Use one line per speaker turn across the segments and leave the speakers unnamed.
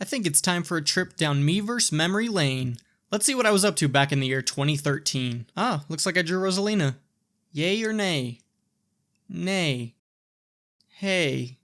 I think it's time for a trip down Miiverse memory lane. Let's see what I was up to back in the year 2013. Ah, looks like I drew Rosalina. Yay or nay? Nay. Hey.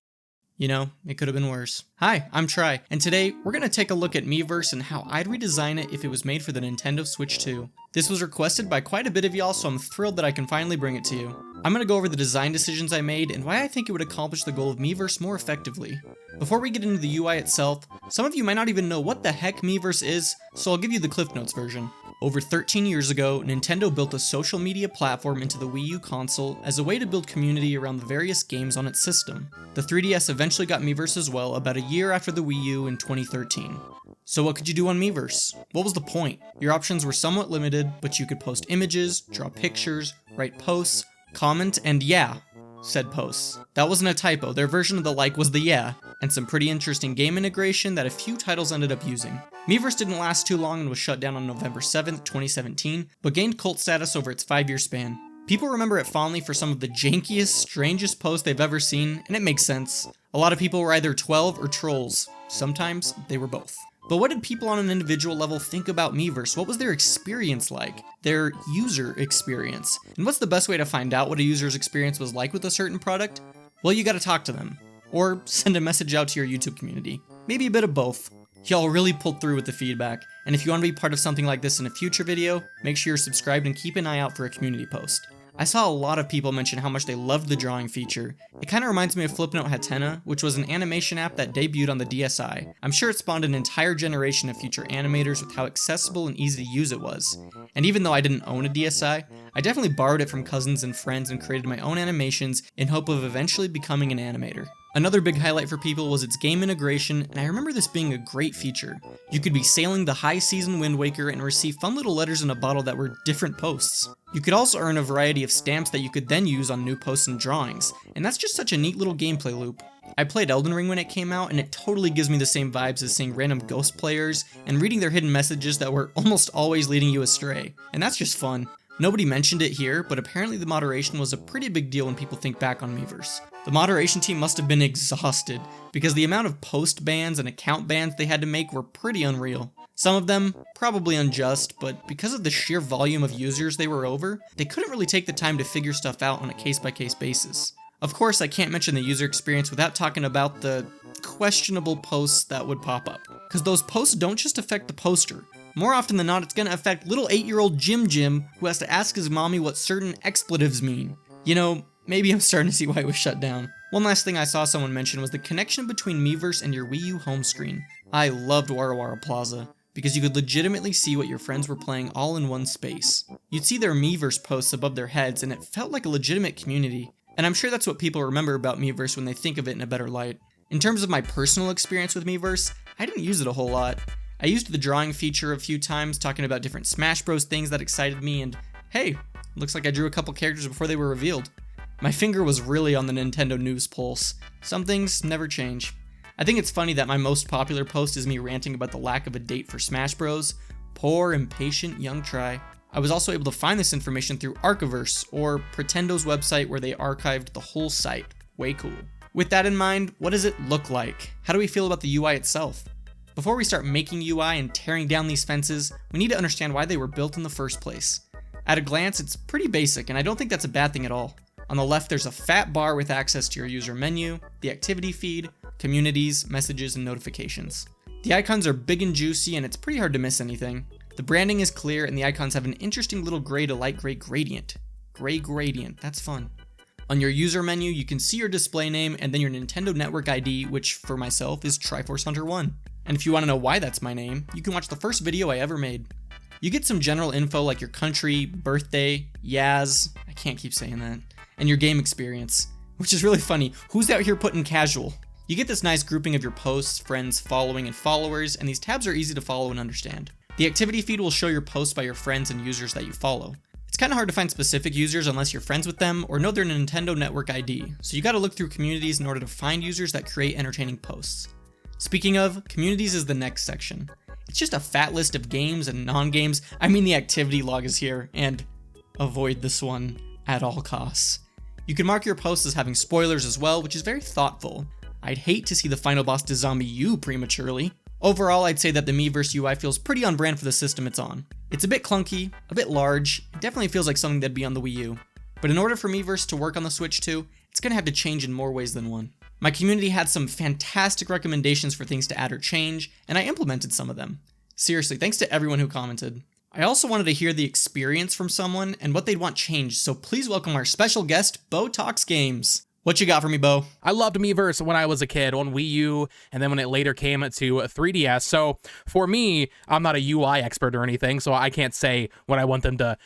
You know, it could have been worse. Hi, I'm Tri, and today we're going to take a look at Miiverse and how I'd redesign it if it was made for the Nintendo Switch 2. This was requested by quite a bit of y'all, so I'm thrilled that I can finally bring it to you. I'm going to go over the design decisions I made and why I think it would accomplish the goal of Miiverse more effectively. Before we get into the UI itself, some of you might not even know what the heck Miiverse is, so I'll give you the Cliff Notes version. Over 13 years ago, Nintendo built a social media platform into the Wii U console as a way to build community around the various games on its system. The 3DS eventually got Miiverse as well about a year after the Wii U in 2013. So what could you do on Miiverse? What was the point? Your options were somewhat limited, but you could post images, draw pictures, write posts, comment, and yeah, said posts. That wasn't a typo, their version of the like was the yeah, and some pretty interesting game integration that a few titles ended up using. Miiverse didn't last too long and was shut down on November 7th, 2017, but gained cult status over its 5-year span. People remember it fondly for some of the jankiest, strangest posts they've ever seen, and it makes sense. A lot of people were either 12 or trolls. Sometimes they were both. But what did people on an individual level think about Miiverse? What was their experience like? Their user experience? And what's the best way to find out what a user's experience was like with a certain product? Well, you gotta talk to them. Or send a message out to your YouTube community. Maybe a bit of both. Y'all really pulled through with the feedback, and if you want to be part of something like this in a future video, make sure you're subscribed and keep an eye out for a community post. I saw a lot of people mention how much they loved the drawing feature. It kinda reminds me of Flipnote Hatena, which was an animation app that debuted on the DSi. I'm sure it spawned an entire generation of future animators with how accessible and easy to use it was. And even though I didn't own a DSi, I definitely borrowed it from cousins and friends and created my own animations in hope of eventually becoming an animator. Another big highlight for people was its game integration, and I remember this being a great feature. You could be sailing the high season Wind Waker and receive fun little letters in a bottle that were different posts. You could also earn a variety of stamps that you could then use on new posts and drawings, and that's just such a neat little gameplay loop. I played Elden Ring when it came out, and it totally gives me the same vibes as seeing random ghost players and reading their hidden messages that were almost always leading you astray, and that's just fun. Nobody mentioned it here, but apparently the moderation was a pretty big deal when people think back on Miiverse. The moderation team must have been exhausted, because the amount of post bans and account bans they had to make were pretty unreal. Some of them, probably unjust, but because of the sheer volume of users they were over, they couldn't really take the time to figure stuff out on a case-by-case basis. Of course, I can't mention the user experience without talking about the questionable posts that would pop up. Because those posts don't just affect the poster. More often than not, it's gonna affect little 8-year-old Jim who has to ask his mommy what certain expletives mean. You know, maybe I'm starting to see why it was shut down. One last thing I saw someone mention was the connection between Miiverse and your Wii U home screen. I loved Wara Wara Plaza, because you could legitimately see what your friends were playing all in one space. You'd see their Miiverse posts above their heads, and it felt like a legitimate community. And I'm sure that's what people remember about Miiverse when they think of it in a better light. In terms of my personal experience with Miiverse, I didn't use it a whole lot. I used the drawing feature a few times, talking about different Smash Bros things that excited me, and hey, looks like I drew a couple characters before they were revealed. My finger was really on the Nintendo news pulse. Some things never change. I think it's funny that my most popular post is me ranting about the lack of a date for Smash Bros. Poor, impatient young Tri. I was also able to find this information through Archiverse, or Pretendo's website where they archived the whole site. Way cool. With that in mind, what does it look like? How do we feel about the UI itself? Before we start making UI and tearing down these fences, we need to understand why they were built in the first place. At a glance, it's pretty basic, and I don't think that's a bad thing at all. On the left, there's a fat bar with access to your user menu, the activity feed, communities, messages, and notifications. The icons are big and juicy, and it's pretty hard to miss anything. The branding is clear, and the icons have an interesting little gray to light gray gradient. Gray gradient, that's fun. On your user menu, you can see your display name and then your Nintendo Network ID, which for myself is Triforce Hunter 1. And if you want to know why that's my name, you can watch the first video I ever made. You get some general info like your country, birthday, Yaz, I can't keep saying that, and your game experience, which is really funny. Who's out here putting casual? You get this nice grouping of your posts, friends, following, and followers, and these tabs are easy to follow and understand. The activity feed will show your posts by your friends and users that you follow. It's kind of hard to find specific users unless you're friends with them or know their Nintendo Network ID, so you gotta look through communities in order to find users that create entertaining posts. Speaking of, communities is the next section. It's just a fat list of games and non-games. I mean, the activity log is here, and avoid this one at all costs. You can mark your posts as having spoilers as well, which is very thoughtful. I'd hate to see the final boss to zombie you prematurely. Overall, I'd say that the Miiverse UI feels pretty on brand for the system it's on. It's a bit clunky, a bit large, it definitely feels like something that'd be on the Wii U. But in order for Miiverse to work on the Switch too, it's gonna have to change in more ways than one. My community had some fantastic recommendations for things to add or change, and I implemented some of them. Seriously, thanks to everyone who commented. I also wanted to hear the experience from someone and what they'd want changed, so please welcome our special guest, Bo Talks Games. What you got for me, Bo?
I loved Miiverse when I was a kid on Wii U, and then when it later came to 3DS. So for me, I'm not a UI expert or anything, so I can't say what I want them to,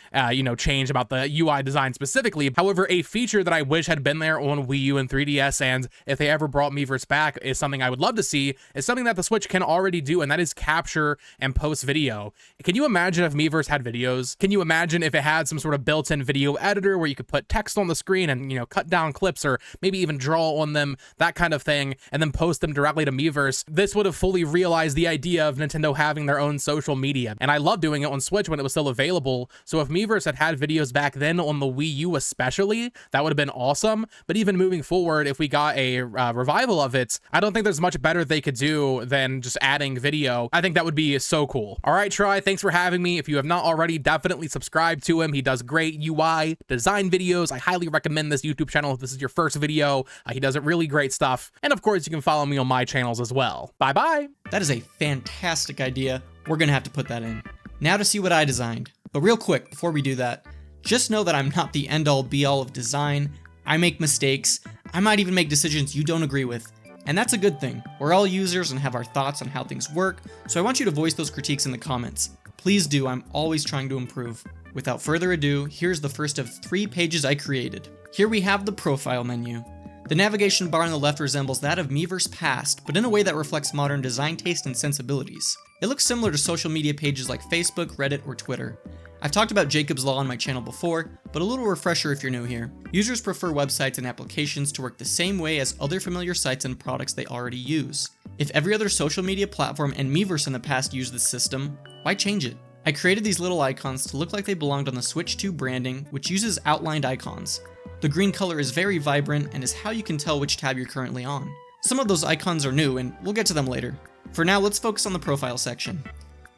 change about the UI design specifically. However, a feature that I wish had been there on Wii U and 3DS, and if they ever brought Miiverse back, is something I would love to see, is something that the Switch can already do, and that is capture and post video. Can you imagine if Miiverse had videos? Can you imagine if it had some sort of built-in video editor where you could put text on the screen and, cut down clips or maybe even draw on them, that kind of thing, and then post them directly to Miiverse? This would have fully realized the idea of Nintendo having their own social media. And I love doing it on Switch when it was still available. So if Miiverse had videos back then on the Wii U especially, that would have been awesome. But even moving forward, if we got a revival of it, I don't think there's much better they could do than just adding video. I think that would be so cool. All right, Try, thanks for having me. If you have not already, definitely subscribe to him. He does great UI design videos. I highly recommend this YouTube channel if this is your first video. He does really great stuff. And of course, you can follow me on my channels as well. Bye-bye.
That is a fantastic idea. We're gonna have to put that in. Now to see what I designed. But real quick, before we do that, just know that I'm not the end-all be-all of design. I make mistakes. I might even make decisions you don't agree with. And that's a good thing. We're all users and have our thoughts on how things work, so I want you to voice those critiques in the comments. Please do, I'm always trying to improve. Without further ado, here's the first of 3 pages I created. Here we have the profile menu. The navigation bar on the left resembles that of Miiverse past, but in a way that reflects modern design taste and sensibilities. It looks similar to social media pages like Facebook, Reddit, or Twitter. I've talked about Jacob's Law on my channel before, but a little refresher if you're new here. Users prefer websites and applications to work the same way as other familiar sites and products they already use. If every other social media platform and Miiverse in the past used this system, why change it? I created these little icons to look like they belonged on the Switch 2 branding, which uses outlined icons. The green color is very vibrant and is how you can tell which tab you're currently on. Some of those icons are new and we'll get to them later. For now, let's focus on the profile section.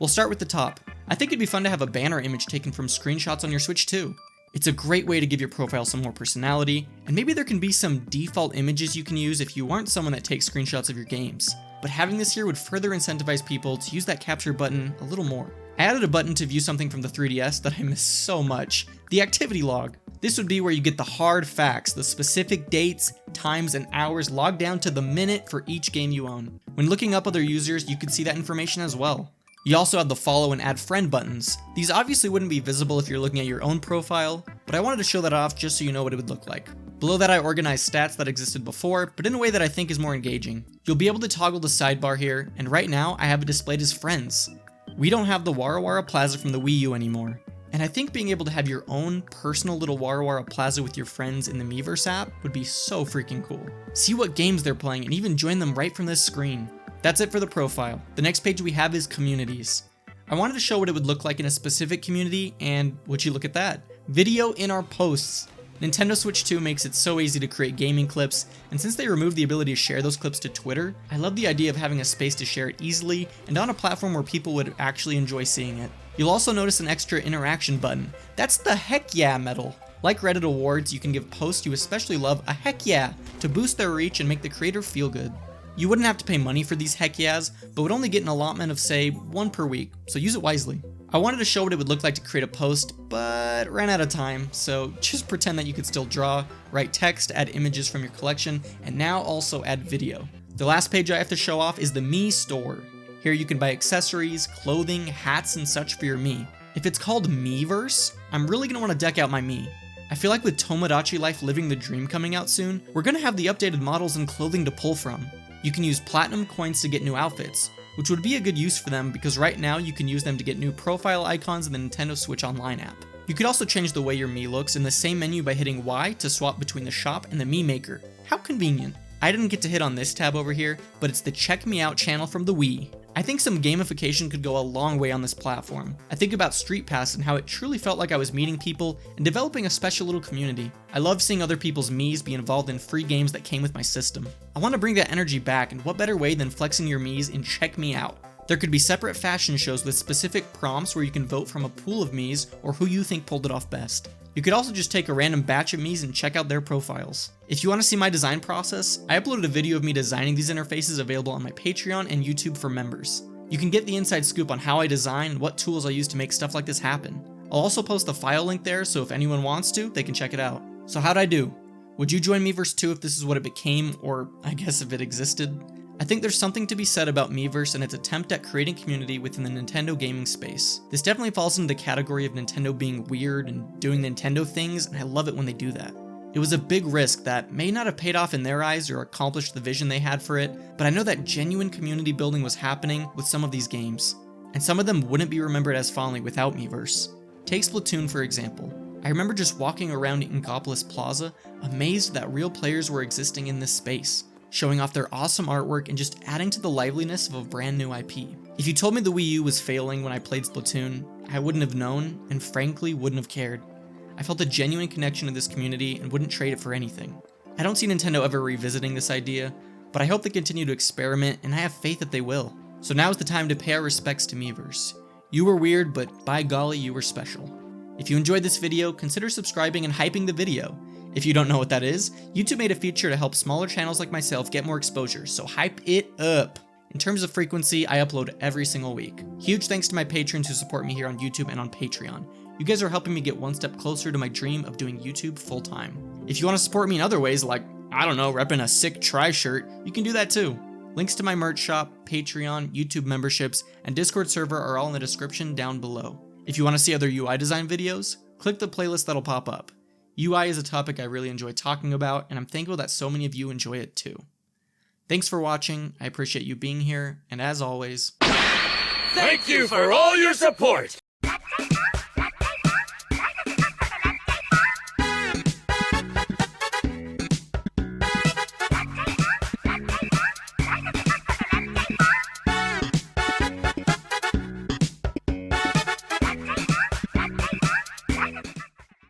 We'll start with the top. I think it'd be fun to have a banner image taken from screenshots on your Switch too. It's a great way to give your profile some more personality, and maybe there can be some default images you can use if you aren't someone that takes screenshots of your games. But having this here would further incentivize people to use that capture button a little more. I added a button to view something from the 3DS that I miss so much, the activity log. This would be where you get the hard facts, the specific dates, times, and hours logged down to the minute for each game you own. When looking up other users, you could see that information as well. You also have the follow and add friend buttons. These obviously wouldn't be visible if you're looking at your own profile, but I wanted to show that off just so you know what it would look like. Below that I organized stats that existed before, but in a way that I think is more engaging. You'll be able to toggle the sidebar here, and right now I have it displayed as friends. We don't have the Wara Wara Plaza from the Wii U anymore, and I think being able to have your own personal little Wara Wara Plaza with your friends in the Miiverse app would be so freaking cool. See what games they're playing and even join them right from this screen. That's it for the profile. The next page we have is communities. I wanted to show what it would look like in a specific community, and would you look at that? Video in our posts. Nintendo Switch 2 makes it so easy to create gaming clips, and since they removed the ability to share those clips to Twitter, I love the idea of having a space to share it easily and on a platform where people would actually enjoy seeing it. You'll also notice an extra interaction button. That's the heck yeah medal. Like Reddit awards, you can give posts you especially love a heck yeah to boost their reach and make the creator feel good. You wouldn't have to pay money for these heck yeahs, but would only get an allotment of say 1 per week, so use it wisely. I wanted to show what it would look like to create a post, but ran out of time, so just pretend that you could still draw, write text, add images from your collection, and now also add video. The last page I have to show off is the Mii store. Here you can buy accessories, clothing, hats, and such for your Mii. If it's called Miiverse, I'm really going to want to deck out my Mii. I feel like with Tomodachi Life Living the Dream coming out soon, we're going to have the updated models and clothing to pull from. You can use platinum coins to get new outfits, which would be a good use for them because right now you can use them to get new profile icons in the Nintendo Switch Online app. You could also change the way your Mii looks in the same menu by hitting Y to swap between the shop and the Mii Maker. How convenient. I didn't get to hit on this tab over here, but it's the Check Me Out channel from the Wii. I think some gamification could go a long way on this platform. I think about Streetpass and how it truly felt like I was meeting people and developing a special little community. I love seeing other people's Miis be involved in free games that came with my system. I want to bring that energy back, and what better way than flexing your Miis in Check Me Out. There could be separate fashion shows with specific prompts where you can vote from a pool of Miis or who you think pulled it off best. You could also just take a random batch of Miis and check out their profiles. If you want to see my design process, I uploaded a video of me designing these interfaces available on my Patreon and YouTube for members. You can get the inside scoop on how I design and what tools I use to make stuff like this happen. I'll also post the file link there, so if anyone wants to, they can check it out. So how'd I do? Would you join Miiverse too if this is what it became, or I guess if it existed? I think there's something to be said about Miiverse and its attempt at creating community within the Nintendo gaming space. This definitely falls into the category of Nintendo being weird and doing Nintendo things, and I love it when they do that. It was a big risk that may not have paid off in their eyes or accomplished the vision they had for it, but I know that genuine community building was happening with some of these games, and some of them wouldn't be remembered as fondly without Miiverse. Take Splatoon for example. I remember just walking around Inkopolis Plaza, amazed that real players were existing in this space, showing off their awesome artwork and just adding to the liveliness of a brand new IP. If you told me the Wii U was failing when I played Splatoon, I wouldn't have known, and frankly wouldn't have cared. I felt a genuine connection to this community and wouldn't trade it for anything. I don't see Nintendo ever revisiting this idea, but I hope they continue to experiment, and I have faith that they will. So now is the time to pay our respects to Miiverse. You were weird, but by golly, you were special. If you enjoyed this video, consider subscribing and hyping the video. If you don't know what that is, YouTube made a feature to help smaller channels like myself get more exposure, so hype it up. In terms of frequency, I upload every single week. Huge thanks to my patrons who support me here on YouTube and on Patreon. You guys are helping me get one step closer to my dream of doing YouTube full time. If you want to support me in other ways, like, I don't know, repping a sick Try shirt, you can do that too. Links to my merch shop, Patreon, YouTube memberships, and Discord server are all in the description down below. If you want to see other UI design videos, click the playlist that'll pop up. UI is a topic I really enjoy talking about, and I'm thankful that so many of you enjoy it too. Thanks for watching, I appreciate you being here, and as always,
thank you for all your support!